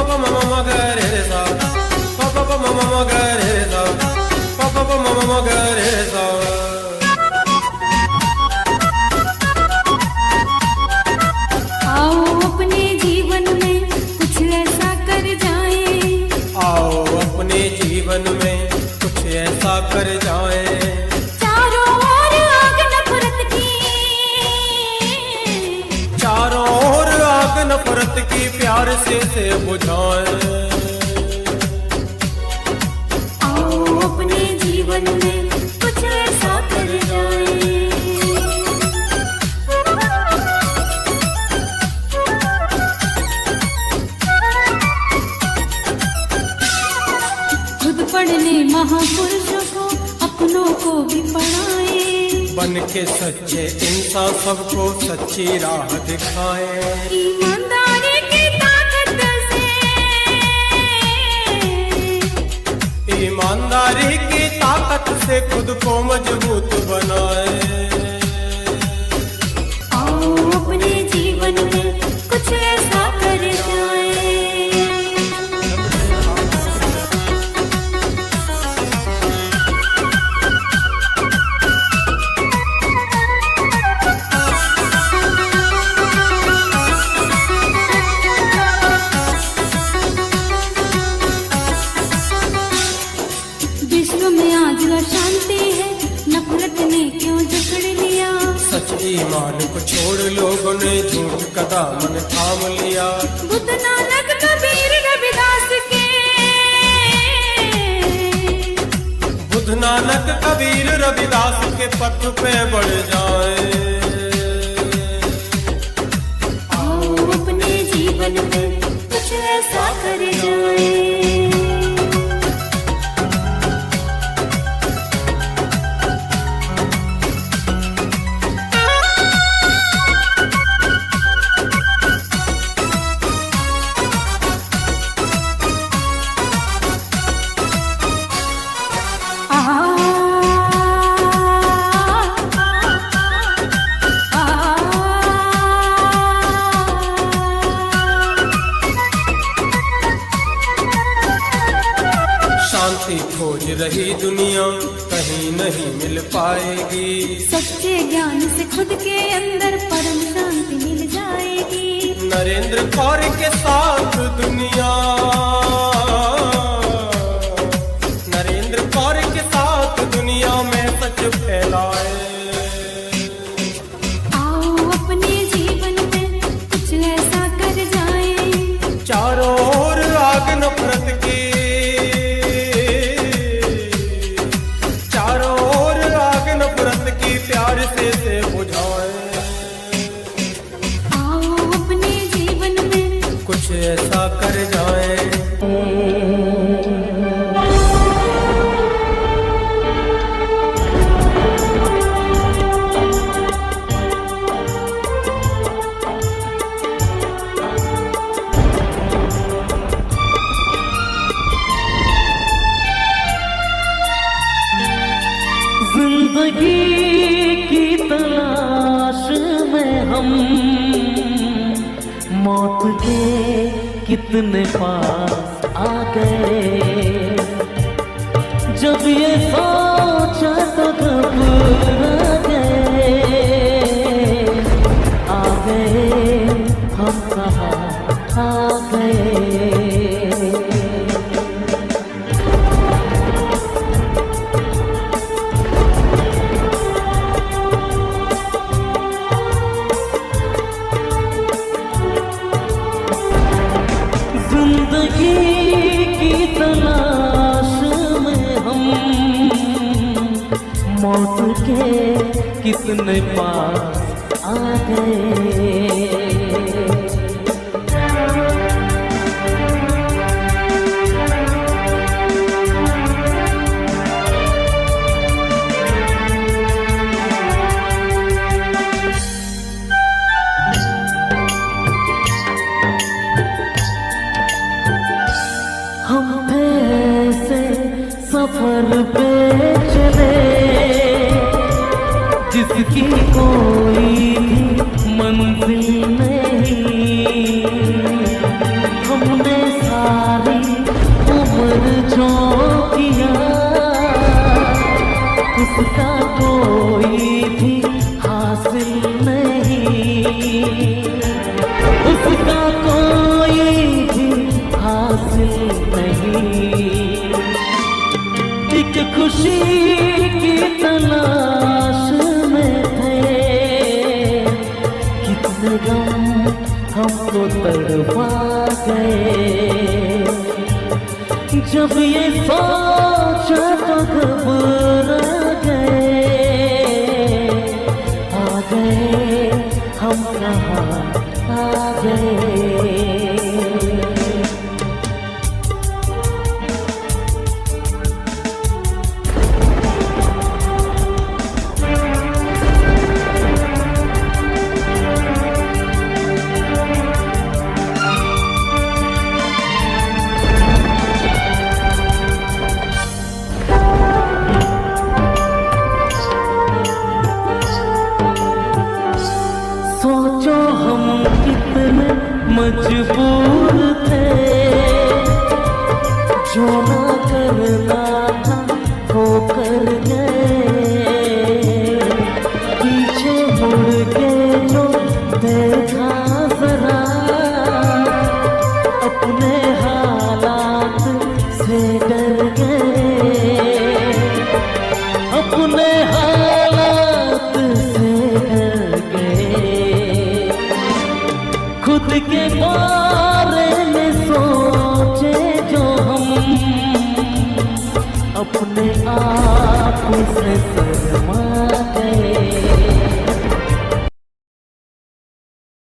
pa ma ma ma ga re re sa, pa pa ma ma ma ga re re sa, pa pa ma ma ma ga re re sa। आओ अपने जीवन में कुछ ऐसा कर जाएं, आओ अपने जीवन में कुछ ऐसा कर जाएं, चारों ओर आग नफरत की, चारों ओर आग नफरत की प्यार से बुझाएं। आओ अपने जीवन में कुछ ऐसा कर जाएं। खुद पढ़ने महापुरुषों को अपनों को भी पढ़ाए, बन के सच्चे इंसान सबको सच्ची राह दिखाएं। ईमानदारी की ताकत से, ईमानदारी की ताकत से खुद को मजबूत बनाए। आओ अपने जीवन में कुछ ऐसा कर जाएं। विश्व में आज अशांति है, नफरत ने क्यों जकड़ लिया, सच ईमान को छोड़ लोगों ने झूठ का दामन थाम लिया। बुद्ध नानक कबीर रविदास के, बुद्ध नानक कबीर रविदास के पथ पे बढ़ जाए। आओ अपने जीवन में कुछ ऐसा कर जाएं। शांति खोज रही दुनिया कहीं नहीं मिल पाएगी, सच्चे ज्ञान से खुद के अंदर परम शांति मिल जाएगी। नरेंद्र कौर के साथ दुनिया, नरेंद्र कौर के साथ दुनिया में सच फैलाए। आओ अपने जीवन में कुछ ऐसा कर जाएं, चारों ओर आग नफरत की, चारों ओर आग नफरत की प्यार से बुझाए। आओ अपने जीवन में कुछ ऐसा कर जाए। जिंदगी की तलाश में हम मौत के कितने पास आ गए, जब ये सोचा तो घबरा गए, आ गए हम कहाँ आ गए। मौत के कितने पास आ गए। हम ऐसे सफर पे चले जिसकी कोई भी मंजिल नहीं, हमने उसका कोई भी हासिल नहीं, उसका कोई भी हासिल नहीं। एक खुशी की तलाश में थे, कितने गम हमको तड़पा गए। जब ये सोचा तो घबरा गए, आ गए हम कहाँ आ गए। सोचो हम कितने मजबूर थे, जो ना करना था वो कर गए। पीछे मुड़ के जो देखा जरा, अपने हालात से डर गए, अपने हालात से डर गए। खुद के बारे में सोचे जो हम, अपने आप से शर्मा गए।